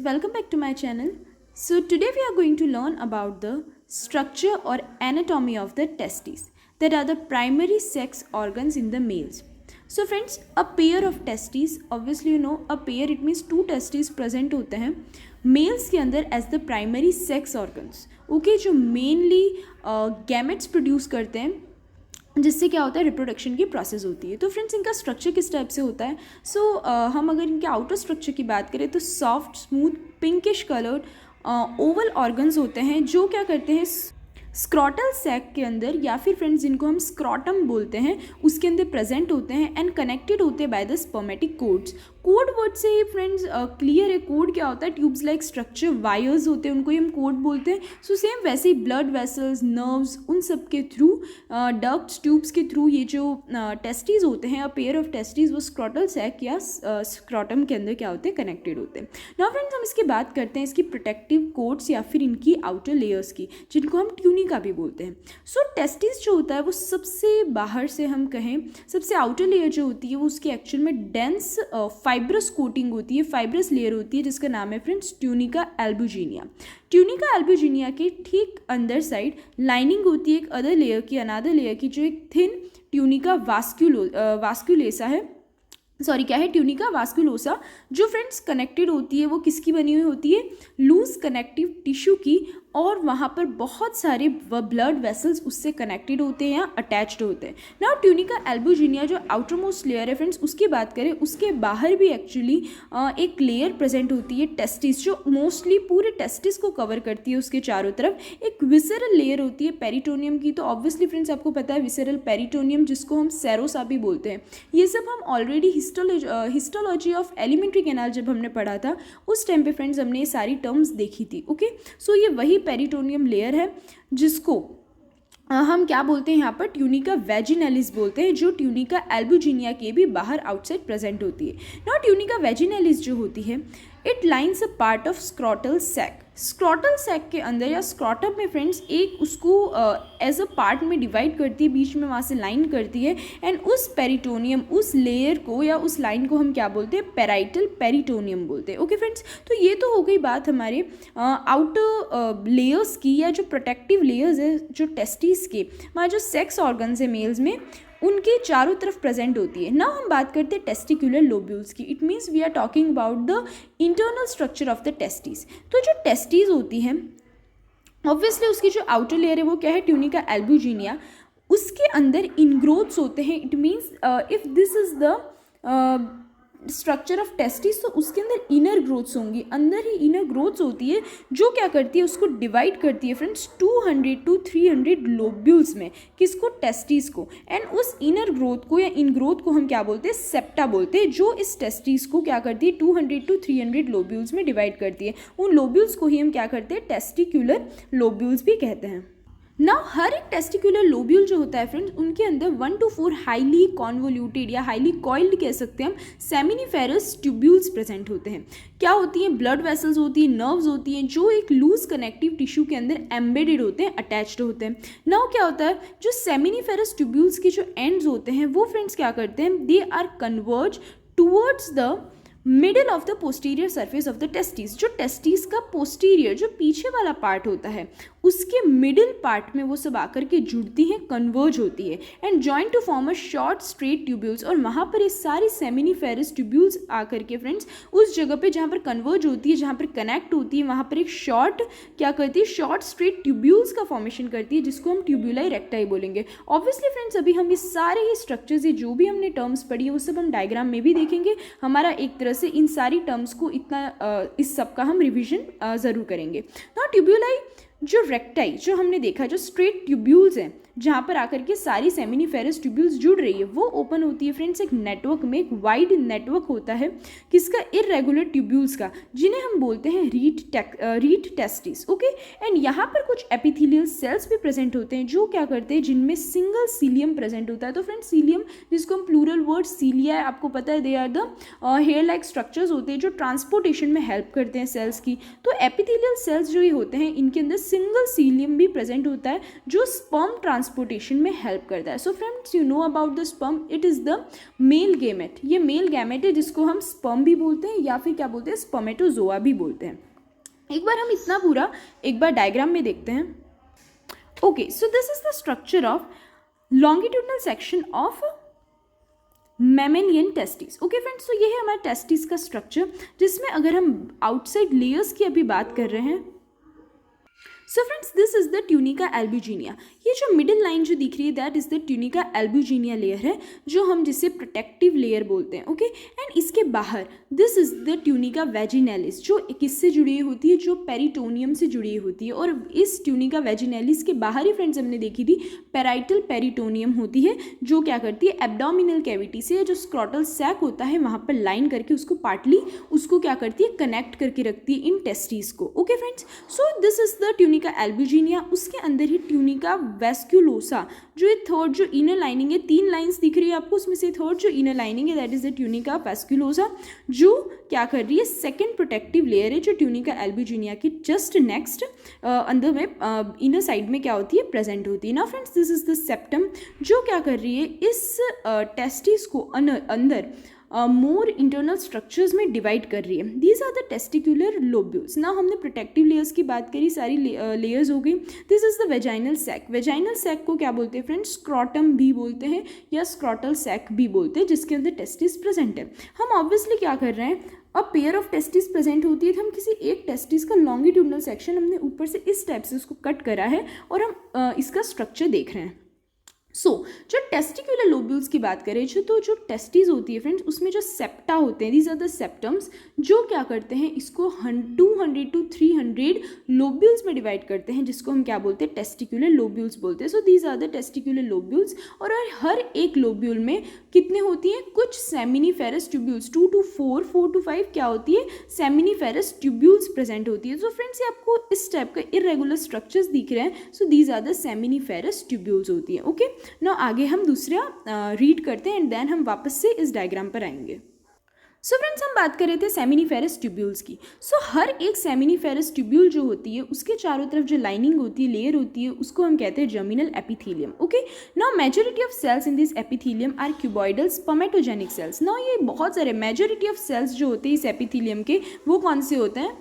welcome back to my channel. So today we are going to learn about the structure or anatomy of the testes, that are the primary sex organs in the males. So friends, a pair of testes, obviously you know a pair, it means two testes present होते हैं males के अंदर as the primary sex organs. Okay, जो mainly gametes produce करते हैं, जिससे क्या होता है, रिप्रोडक्शन की प्रोसेस होती है. तो फ्रेंड्स, इनका स्ट्रक्चर किस टाइप से होता है? हम अगर इनके आउटर स्ट्रक्चर की बात करें तो soft, smooth, pinkish coloured Oval organs होते हैं जो क्या करते हैं, स्क्रॉटल सैक के अंदर, या फिर फ्रेंड्स जिनको हम स्क्रॉटम बोलते हैं, उसके अंदर प्रेजेंट होते हैं एंड कनेक्टेड होते हैं by the spermatic codes. Code word से ही फ्रेंड्स क्लियर है. कोड क्या होता है? ट्यूब्स लाइक स्ट्रक्चर, वायर्स होते हैं, उनको ही हम कोड बोलते हैं. सो सेम वैसे ही ब्लड वेसल्स, नर्व्स, उन सब के थ्रू, डक्ट्स, ट्यूब्स के थ्रू ये जो टेस्टीज होते हैं, अ पेयर ऑफ टेस्टीज, वो स्क्रॉटल सैक या स्क्रॉटम के अंदर क्या होते हैं, कनेक्टेड होते हैं. नाउ फ्रेंड्स, हम इसकी बात करते हैं इसकी प्रोटेक्टिव कोट्स या फिर इनकी आउटर लेयर्स की, जिनको हम ट्यूनिका भी बोलते हैं. सो टेस्टिस जो होता है वो सबसे बाहर से हम कहें, सबसे आउटर लेयर जो होती है वो उसकी एक्चुअल में डेंस फाइब्रस कोटिंग होती है, फाइब्रस लेयर होती है, जिसका नाम है friends tunica albuginea. Tunica albuginea के ठीक अंदर साइड लाइनिंग होती है एक अदर लेयर की, अनादर लेयर की, जो एक थिन ट्यूनिका वास्कुलेसा है. सॉरी, क्या है? ट्यूनिका वास्कुलोसा, जो फ्रेंड्स कनेक्टेड होती है, वो किसकी बनी हुई होती है? लूज कनेक्टिव टिश्यू की, और वहाँ पर बहुत सारे ब्लड वेसल्स उससे कनेक्टेड होते हैं या अटैच्ड होते हैं. नाउ ट्यूनिका एल्बुजिनिया जो आउटर मोस्ट लेयर है फ्रेंड्स, उसकी बात करें, उसके बाहर भी एक्चुअली एक लेयर प्रेजेंट होती है टेस्टिस, जो मोस्टली पूरे टेस्टिस को कवर करती है. उसके चारों तरफ एक विसरल लेयर होती है पेरिटोनियम की. तो ऑब्वियसली फ्रेंड्स आपको पता है विसरल, पेरिटोनियम, जिसको हम सेरोसा भी बोलते हैं. ये सब हम already histology of alimentary canal जब हमने पढ़ा था, उस टाइम पे फ्रेंड्स हमने ये सारी टर्म्स देखी थी. ओके, सो ये वही पेरिटोनियम लेयर है जिसको हम क्या बोलते हैं यहाँ पर? ट्यूनिका वेजिनलिस बोलते हैं, जो ट्यूनिका एल्बुजिनिया के भी बाहर आउटसाइड प्रेजेंट होती है. नाउ ट्यूनिका वेजिनलिस जो होती है, it lines a part of scrotal sac. Scrotal sac के अंदर या स्क्रॉटम में फ्रेंड्स एक उसको एज अ पार्ट में डिवाइड करती है, बीच में वहाँ से लाइन करती है, एंड उस पेरिटोनियम, उस लेयर को या उस लाइन को हम क्या बोलते हैं? पेराइटल पेरिटोनियम बोलते हैं. ओके फ्रेंड्स, तो ये तो हो गई बात हमारे आउटर लेयर्स की, या जो प्रोटेक्टिव लेयर्स है जो टेस्टिस के, हमारे जो सेक्स ऑर्गन्स है मेल्स में, उनके चारों तरफ प्रेजेंट होती है. नाउ हम बात करते हैं टेस्टिकुलर लोब्यूल्स की. It means we are talking about the internal structure of the testis. तो जो टेस्टिस होती हैं, ऑब्वियसली उसकी जो आउटर लेयर है वो क्या है? Tunica albuginea. उसके अंदर इनग्रोथ्स होते हैं. It means if this is the structure of testis, तो उसके अंदर इनर ग्रोथ्स होंगी. अंदर ही इनर ग्रोथ्स होती है जो क्या करती है? उसको डिवाइड करती है फ्रेंड्स 200 to 300 लोब्यूल्स में. किसको? टेस्टिस को. एंड उस इनर ग्रोथ को या इन ग्रोथ को हम क्या बोलते हैं? सेप्टा बोलते हैं, जो इस टेस्टिस को क्या करती है? 200 to 300 लोब्यूल्स में डिवाइड करती है. उन लोब्यूल्स को ही हम क्या करते हैं? टेस्टिकुलर लोब्यूल्स भी कहते हैं. नाउ हर एक टेस्टिकुलर लोब्यूल जो होता है फ्रेंड्स, उनके अंदर 1 to 4 हाईली कॉन्वोल्यूटेड या हाईली कॉइल्ड कह सकते हैं हम, सेमिनिफेरस ट्यूब्यूल्स प्रेजेंट होते हैं. क्या होती हैं? ब्लड वेसल्स होती हैं, नर्व्स होती हैं, जो एक लूज कनेक्टिव टिश्यू के अंदर एम्बेडेड होते हैं, अटैच्ड होते हैं. नाउ क्या होता है? जो सेमिनिफेरस ट्यूब्यूल्स के जो एंड्स होते हैं, वो फ्रेंड्स क्या करते हैं? They are converge towards the middle of the posterior surface of the testis. जो टेस्टिस का पोस्टीरियर, जो पीछे वाला पार्ट होता है, उसके मिडिल पार्ट में वो सब आकर के जुड़ती हैं, कन्वर्ज होती है, and join to form a short straight tubules. और वहाँ पर ये सारी सेमिनिफेरस ट्यूब्यूल्स आकर के फ्रेंड्स उस जगह पे जहाँ पर कन्वर्ज होती है, जहाँ पर कनेक्ट होती है, वहाँ पर एक शॉर्ट क्या करती है? शॉर्ट स्ट्रेट ट्यूब्यूल्स का फॉर्मेशन करती है, जिसको हम ट्यूब्यूलाई रेक्टाई बोलेंगे. ऑब्वियसली फ्रेंड्स, अभी हम ये सारे ही स्ट्रक्चर्स, ये जो भी हमने टर्म्स पढ़ी है, वो सब हम डायग्राम में भी देखेंगे. हमारा एक तरह से इन सारी टर्म्स को इस सब का हम रिविजन ज़रूर करेंगे. ना ट्यूब्यूलाई जो रेक्टाई जो हमने देखा, जो स्ट्रेट ट्यूब्यूल्स हैं, जहाँ पर आकर के सारी सेमिनिफेरस ट्यूब्यूल्स जुड़ रही है, वो ओपन होती है फ्रेंड्स एक नेटवर्क में. एक वाइड नेटवर्क होता है किसका? इररेगुलर ट्यूब्यूल्स का, जिन्हें हम बोलते हैं रीट टेस्टिस. ओके, एंड यहाँ पर कुछ एपिथेलियल सेल्स भी प्रेजेंट होते हैं, जो क्या करते हैं? जिनमें सिंगल सीलियम प्रेजेंट होता है. तो फ्रेंड्स, सीलियम, जिसको हम प्लूरल वर्ड सीलिया है, आपको पता है, they are the hair like structures होते हैं जो ट्रांसपोर्टेशन में हेल्प करते हैं सेल्स की. तो एपिथेलियल सेल्स जो ये होते हैं, इनके अंदर सिंगल सीलियम भी प्रेजेंट होता है, जो स्पर्म ट्रांसपोर्टेशन में हेल्प करता है। So friends, you know about the sperm, it is the male gamete. ये मेल गैमेट है जिसको हम स्पर्म भी बोलते हैं या फिर क्या बोलते हैं, स्पर्मेटोजोआ भी बोलते हैं। एक बार हम इतना पूरा एक बार डायग्राम में देखते हैं। Okay, so this is the structure of longitudinal section of mammalian testis. Okay friends, तो ये है हमारा टेस्टिस का स्ट्रक्चर, जिसमें अगर हम आउटसाइड लेयर्स की अभी बात कर रहे हैं, so friends this is the tunica albuginea. ये जो मिडिल लाइन जो दिख रही है that is the tunica albuginea layer है, जो हम जिसे प्रोटेक्टिव लेयर बोलते हैं। ओके, एंड इसके बाहर दिस इज द ट्यूनिका वेजिनैलिस, जो किससे जुड़ी हुई होती है, जो पेरिटोनियम से जुड़ी हुई होती है। और इस ट्यूनिका वेजिनैलिस के बाहर ही फ्रेंड्स हमने देखी थी पेराइटल पेरिटोनियम होती है, जो क्या करती है, एब्डोमिनल कैविटी से जो स्क्रॉटल सैक होता है वहाँ पर लाइन करके उसको पार्टली उसको क्या करती है, कनेक्ट करके रखती है इन टेस्टिस को। Okay friends, so this is the tunica albuginea. उसके अंदर ही ट्यूनिका वेस्क्यूलोसा, जो ये थर्ड जो इनर लाइनिंग है, 3 लाइंस दिख रही है आपको, उसमें से थर्ड जो इनर लाइनिंग है दैट इज द ट्यूनिका वेस्क्यूलोसा, जो क्या कर रही है, सेकंड प्रोटेक्टिव लेयर है जो ट्यूनिका एल्ब्यूजिनिया की जस्ट नेक्स्ट अंदर में इनर साइड में क्या होती है, प्रेजेंट होती है ना friends. This is the septum, जो क्या कर रही है, इस टेस्टिस को अंदर मोर इंटरनल स्ट्रक्चर्स में डिवाइड कर रही है। These are the testicular lobules. ना हमने प्रोटेक्टिव लेयर्स की बात करी, सारी लेयर्स हो गई। This is the vaginal sac. Vaginal sac को क्या बोलते हैं फ्रेंड्स, स्क्रॉटम भी बोलते हैं या स्क्रॉटल सैक भी बोलते हैं, जिसके अंदर टेस्टिस प्रेजेंट है। हम ऑब्वियसली क्या कर रहे हैं, अब पेयर ऑफ टेस्टिस प्रेजेंट होती है तो हम किसी एक टेस्टिस का लॉन्गिट्यूडनल सेक्शन हमने ऊपर से इस टाइप से उसको कट करा है और हम इसका स्ट्रक्चर देख रहे हैं। सो जो टेस्टिकुलर लोब्यूल्स की बात करें, तो जो टेस्टिस होती है फ्रेंड्स, उसमें जो सेप्टा होते हैं, दीज आर द सेप्टम्स, जो क्या करते हैं, इसको 200 to 300 लोब्यूल्स में डिवाइड करते हैं, जिसको हम क्या बोलते हैं, टेस्टिकुलर लोब्यूल्स बोलते हैं। So these are the testicular lobules. और हर एक लोब्यूल में कितने होती हैं, कुछ सेमिनिफेरस ट्यूब्यूल्स, 2 to 4 to 5 क्या होती है, सेमिनिफेरस ट्यूब्यूल्स प्रेजेंट होती है। सो फ्रेंड्स, ये आपको इस टाइप का इरेगुलर स्ट्रक्चर्स दिख रहे हैं। So these are the seminiferous tubules होती है। ओके, ना आगे हम दूसरा रीड करते हैं एंड देन हम वापस से इस डायग्राम पर आएंगे। सो फ्रेंड्स, हम बात कर रहे थे सेमिनिफेरस ट्यूब्यूल्स की। सो हर एक सेमिनिफेरस ट्यूब्यूल जो होती है, उसके चारों तरफ जो लाइनिंग होती है, लेयर होती है, उसको हम कहते हैं germinal epithelium. Okay, now majority of cells in this epithelium are cuboidal spermatogenic cells. Now ये बहुत सारे मेजॉरिटी ऑफ सेल्स जो होते हैं इस एपिथेलियम के, वो कौन से होते हैं,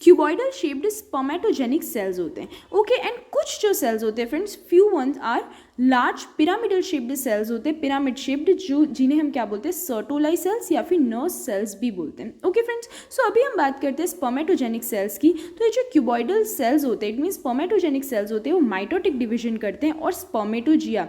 क्यूबॉइडल शेप्ड स्पर्मेटोजेनिक सेल्स होते हैं। ओके, एंड कुछ जो सेल्स होते हैं friends, few ones are large pyramidal shaped cells होते हैं, पिरामिड शेप्ड, जो जिन्हें हम क्या बोलते हैं, सर्टोलाई सेल्स या फिर नर्स सेल्स भी बोलते हैं। ओके फ्रेंड्स, सो अभी हम बात करते हैं स्पर्मेटोजेनिक सेल्स की। तो ये जो क्यूबॉइडल सेल्स होते हैं, इट मीन स्पर्मेटोजेनिक सेल्स होते हैं, वो माइटोटिक डिवीजन करते हैं और स्पर्मेटोजिया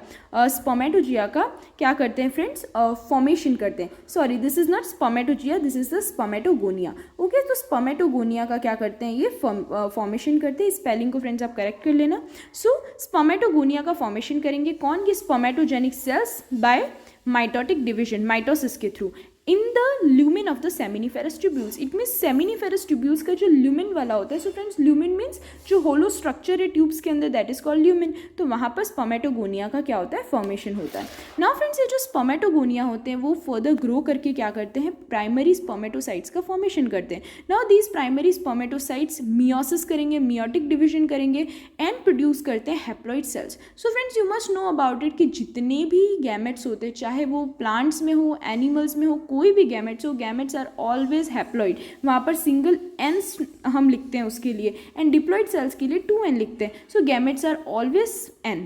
का क्या करते हैं फ्रेंड्स, फॉर्मेशन करते हैं। Sorry, this is not spermatozoa, this is the spermatogonia. Okay, तो स्पर्मेटोगोनिया का क्या करते हैं, ये फॉर्मेशन करते हैं। स्पेलिंग को फ्रेंड्स आप करेक्ट कर लेना। सो स्पर्मेटोगोनिया का फॉर्मेशन करेंगे कौन, ये spermatogenic cells by mitotic division, mitosis के through in the lumen of the seminiferous tubules. It means seminiferous tubules का जो ल्यूमेन वाला होता है, सो फ्रेंड्स ल्यूमेन मीन्स जो होलो स्ट्रक्चर है ट्यूब्स के अंदर, दैट इज कॉल्ड ल्यूमेन। तो वहाँ पर स्पर्मेटोगोनिया का क्या होता है, फॉर्मेशन होता है। नाउ फ्रेंड्स, ये जो स्पर्मेटोगोनिया होते हैं वो फर्दर ग्रो करके क्या करते हैं, प्राइमरी स्पर्मेटोसाइट्स का फॉर्मेशन करते हैं। Now these primary spermatocytes meiosis करेंगे, मियोटिक डिवीजन करेंगे एंड प्रोड्यूस करते हैं haploid cells. So friends, you must know about it कि जितने भी गैमेट्स होते हैं, चाहे वो प्लांट्स में हो, एनिमल्स में हो, कोई भी गैमेट्स हो, गैमेट्स आर ऑलवेज हैप्लॉइड। वहाँ पर सिंगल एन्स हम लिखते हैं उसके लिए, एंड डिप्लॉइड सेल्स के लिए 2n लिखते हैं। सो गैमेट्स आर ऑलवेज n,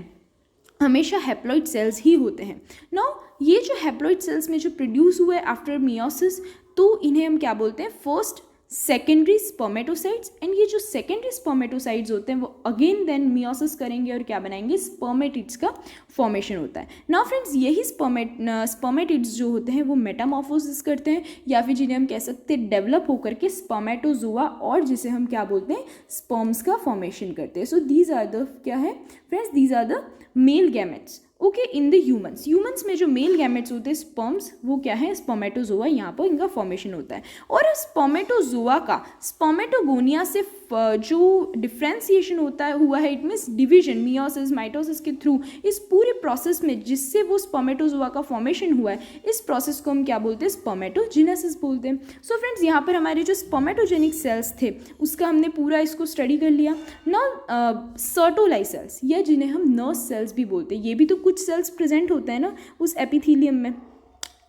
हमेशा हैप्लॉइड सेल्स ही होते हैं। नाउ ये जो हैप्लॉइड सेल्स में जो प्रोड्यूस हुए आफ्टर मियोसिस, तो इन्हें हम क्या बोलते हैं, फर्स्ट सेकेंडरी स्पर्मेटोसाइट्स। एंड ये जो सेकेंडरी स्पर्मेटोसाइट्स होते हैं वो अगेन देन मियोसिस करेंगे और क्या बनाएंगे, स्पर्मेटिड्स का फॉर्मेशन होता है। नाउ फ्रेंड्स, यही स्पर्मेटिड्स जो होते हैं वो मेटामॉर्फोसिस करते हैं, या फिर जिन्हें हम कह सकते हैं डेवलप होकर के स्पर्मेटोजोआ, और जिसे हम क्या बोलते हैं, स्पर्म्स का फॉर्मेशन करते हैं। सो दीज आर द क्या है friends, these are the male gametes. Okay in the humans में जो मेल गैमेट्स होते हैं स्पर्म्स, वो क्या है, स्पर्मेटोजोआ, यहाँ पर इनका फॉर्मेशन होता है। और स्पर्मेटोजोआ का स्पर्मेटोगोनिया से जो डिफ्रेंसिएशन होता है हुआ है, it means division meiosis mitosis के थ्रू, इस पूरे प्रोसेस में जिससे वो स्पर्मेटोजोआ का फॉर्मेशन हुआ है, इस प्रोसेस को हम क्या बोलते हैं, स्पर्मेटोजेनेसिस बोलते हैं। सो फ्रेंड्स यहाँ पर हमारे जो स्पर्मेटोजेनिक सेल्स थे उसका हमने पूरा इसको स्टडी कर लिया। नाउ सर्टोलाई सेल्स, या जिन्हें हम नर्व सेल्स भी बोलते हैं, ये भी तो कुछ सेल्स प्रेजेंट होते हैं ना उस एपिथेलियम में।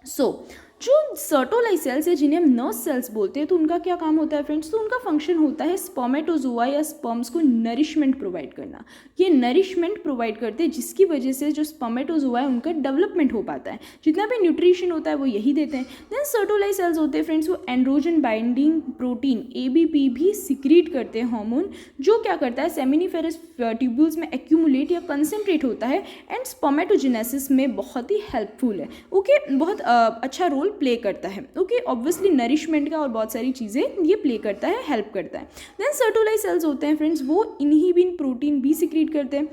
सो जो सर्टोलाई सेल्स है जिन्हें हम नर्व सेल्स बोलते हैं, तो उनका क्या काम होता है फ्रेंड्स, तो उनका फंक्शन होता है स्पर्मेटोजोआ या स्पर्म्स को नरिशमेंट प्रोवाइड करना। ये नरिशमेंट प्रोवाइड करते हैं जिसकी वजह से जो स्पर्मेटोजोआ है उनका डेवलपमेंट हो पाता है, जितना भी न्यूट्रिशन होता है वो यही देते हैं। देन सर्टोलाई सेल्स होते हैं फ्रेंड्स, वो एंड्रोजन बाइंडिंग प्रोटीन ABP भी सिक्रीट करते हैं, हार्मोन, जो क्या करता है सेमिनिफेरस ट्यूब्यूल्स में एक्यूमुलेट या कंसेंट्रेट होता है एंड स्पर्मेटोजेनेसिस में बहुत ही हेल्पफुल है। ओके बहुत अच्छा रोल प्ले करता है। ओके ऑब्वियसली नरिशमेंट का और बहुत सारी चीज़ें ये प्ले करता है, हेल्प करता है। देन सर्टोलाई सेल्स होते हैं फ्रेंड्स, वो इनहिबिन प्रोटीन भी सिक्रीट करते हैं।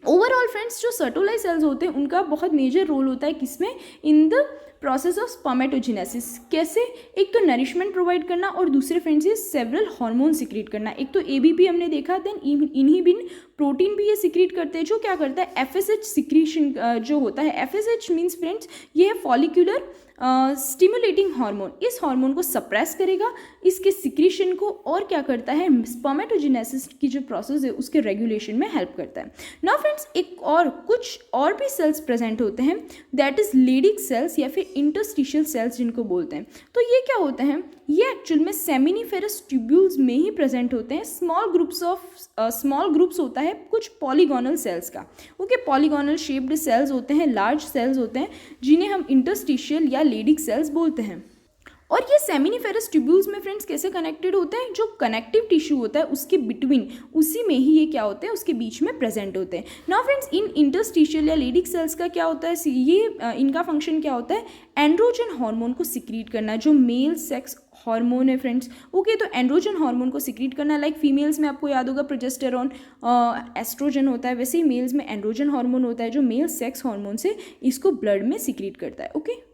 ओवरऑल फ्रेंड्स जो सर्टोलाई सेल्स होते हैं उनका बहुत मेजर रोल होता है किसमें, in the process of spermatogenesis. कैसे, एक तो नरिशमेंट प्रोवाइड करना और दूसरे फ्रेंड्स ये सेवरल हार्मोन सिक्रीट करना। एक तो ABP हमने देखा, देन इनहिबिन प्रोटीन भी ये सिक्रीट करते हैं, जो क्या करता है FSH सिक्रीशन जो होता है, FSH मीन्स फ्रेंड्स ये है फॉलिक्यूलर स्टिमुलेटिंग हार्मोन, इस हार्मोन को सप्रेस करेगा, इसके सिक्रीशन को, और क्या करता है स्पर्मेटोजेनेसिस की जो प्रोसेस है उसके रेगुलेशन में हेल्प करता है। नाउ फ्रेंड्स एक और कुछ और भी सेल्स प्रेजेंट होते हैं, दैट इज लेडिक सेल्स या फिर इंटरस्टिशियल सेल्स जिनको बोलते हैं। तो ये क्या होते हैं, ये एक्चुअल में सेमिनिफेरस ट्यूब्यूल्स में ही प्रेजेंट होते हैं। स्मॉल ग्रुप्स होता है कुछ पॉलीगोनल सेल्स का। ओके पॉलीगोनल शेप्ड सेल्स होते हैं, लार्ज सेल्स होते हैं, जिन्हें हम इंटरस्टिशियल या लेडिक सेल्स बोलते हैं। और ये सेमिनिफेरस ट्यूब्यूल्स में फ्रेंड्स कैसे कनेक्टेड होते हैं, जो कनेक्टिव टिश्यू होता है उसके बिटवीन, उसी में ही ये क्या होते हैं, उसके बीच में प्रेजेंट होते हैं। नाउ फ्रेंड्स इन इंटरस्टिशियल या लेडिक सेल्स का क्या होता है, ये इनका फंक्शन क्या होता है, एंड्रोजन हार्मोन को सिक्रीट करना, जो मेल सेक्स हार्मोन है फ्रेंड्स। ओके तो एंड्रोजन हार्मोन को सिक्रीट करना, लाइक फीमेल्स में आपको याद होगा प्रोजेस्टेरॉन एस्ट्रोजन होता है, वैसे ही मेल्स में एंड्रोजन हार्मोन होता है जो मेल सेक्स हार्मोन से इसको ब्लड में सिक्रीट करता है। ओके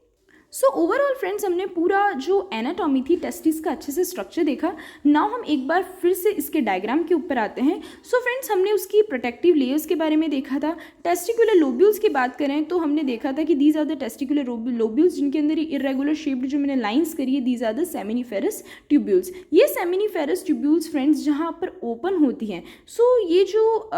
सो ओवरऑल फ्रेंड्स हमने पूरा जो एनाटॉमी थी टेस्टिस का अच्छे से स्ट्रक्चर देखा। नाउ हम एक बार फिर से इसके डायग्राम के ऊपर आते हैं। सो फ्रेंड्स हमने उसकी प्रोटेक्टिव लेयर्स के बारे में देखा था। टेस्टिकुलर लोब्यूल्स की बात करें तो हमने देखा था कि these are the testicular lobules, जिनके अंदर इरेगुलर शेप्ड जो मैंने लाइंस करी है, these are the seminiferous tubules. ये सेमिनिफेरस ट्यूब्यूल्स फ्रेंड्स जहाँ पर ओपन होती हैं, सो ये जो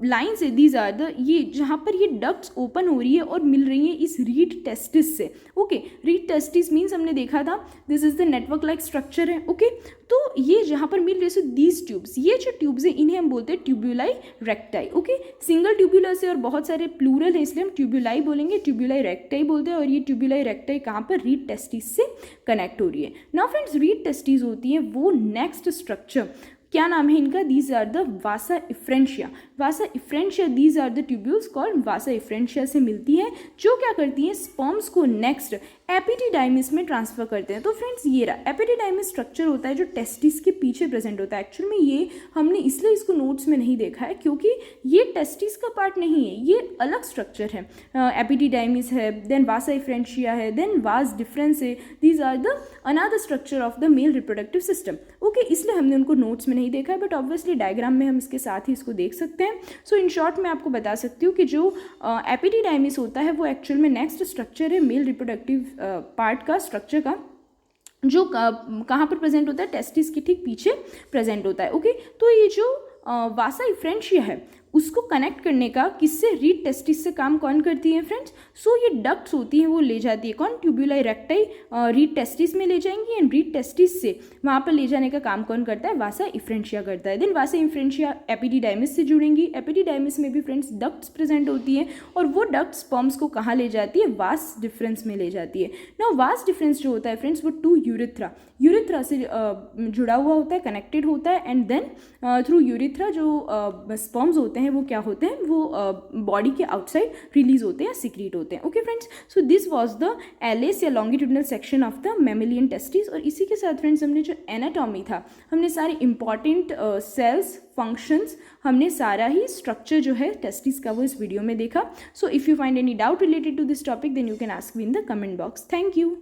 लाइंस है दीज आर द, ये जहाँ पर ये डक्ट्स ओपन हो रही है और मिल रही है इस रीड टेस्टिस से। ओके रीड टेस्टिस मीन्स हमने देखा था this is the network like structure है। ओके तो ये जहाँ पर मिल रही है दीज ट्यूब्स, ये जो ट्यूब्स है इन्हें हम बोलते हैं ट्यूब्यूलाई रेक्टाई। ओके सिंगल ट्यूब्यूलर से और बहुत सारे प्लूरल है इसलिए हम ट्यूब्यूलाई बोलेंगे, ट्यूब्यूलाई रेक्टाई बोलते हैं। और ये ट्यूब्यूलाई रेक्टाई कहाँ पर, रीड टेस्टिस से कनेक्ट हो रही है। नाउ फ्रेंड्स रीड टेस्टिस होती है वो नेक्स्ट स्ट्रक्चर, क्या नाम है इनका, these are the vasa efferentia. Vasa efferentia these are the tubules called vasa efferentia से मिलती है, जो क्या करती हैं स्पर्म्स को नेक्स्ट एपिडिडाइमिस में ट्रांसफर करते हैं। तो फ्रेंड्स ये रहा एपिडिडाइमिस स्ट्रक्चर होता है जो टेस्टिस के पीछे प्रेजेंट होता है। एक्चुअल में ये हमने इसलिए इसको नोट्स में नहीं देखा है क्योंकि ये टेस्टिस का पार्ट नहीं है, ये अलग स्ट्रक्चर है। एपिडिडाइमिस है, देन वासा इफ्रेंशिया है, देन वास डिफरेंस है, these are the another structure of the male reproductive system. Okay इसलिए हमने उनको नोट्स में नहीं देखा है, बट ऑब्वियसली डायग्राम में हम इसके साथ ही इसको देख सकते हैं। सो इन शॉर्ट मैं आपको बता सकती हूँ कि जो एपिडिडाइमिस होता है वो एक्चुअल में नेक्स्ट स्ट्रक्चर है मेल रिप्रोडक्टिव पार्ट का, स्ट्रक्चर का, जो कहाँ पर प्रेजेंट होता है, टेस्टिस के ठीक पीछे प्रेजेंट होता है। ओके तो ये जो वासा इफ्रेंशिया है उसको कनेक्ट करने का किससे, रीड टेस्टिस से काम कौन करती है फ्रेंड्स। सो ये डक्ट्स होती हैं वो ले जाती है कौन, ट्यूब्यूलाई रेक्टाई रीड टेस्टिस में ले जाएंगी एंड रीड टेस्टिस से वहाँ पर ले जाने का काम कौन करता है, वासा इफ्रेंशिया करता है। देन वासा इफ्रेंशिया एपिडिडाइमिस से जुड़ेंगी, एपिडिडाइमिस में भी फ्रेंड्स डक्ट्स प्रेजेंट होती हैं और वो डक्ट्स स्पर्म्स को कहाँ ले जाती है, वास डिफरेंस में ले जाती है। ना वास डिफरेंस जो होता है फ्रेंड्स वो टू यूरिथ्रा से जुड़ा हुआ होता है, कनेक्टेड होता है एंड देन थ्रू यूरिथ्रा जो स्पर्म्स होते हैं हैं वो क्या होते हैं, वो बॉडी के आउटसाइड रिलीज होते हैं या सिक्रीट होते हैं. Okay friends, so this was the LS या longitudinal section of the mammalian testis. और इसी के साथ फ्रेंड्स हमने जो एनाटॉमी था, हमने सारे इंपॉर्टेंट सेल्स, फंक्शंस, हमने सारा ही स्ट्रक्चर जो है टेस्टिस का वो इस वीडियो में देखा. So if you find any doubt related to this topic then you can ask me in the comment box. Thank you.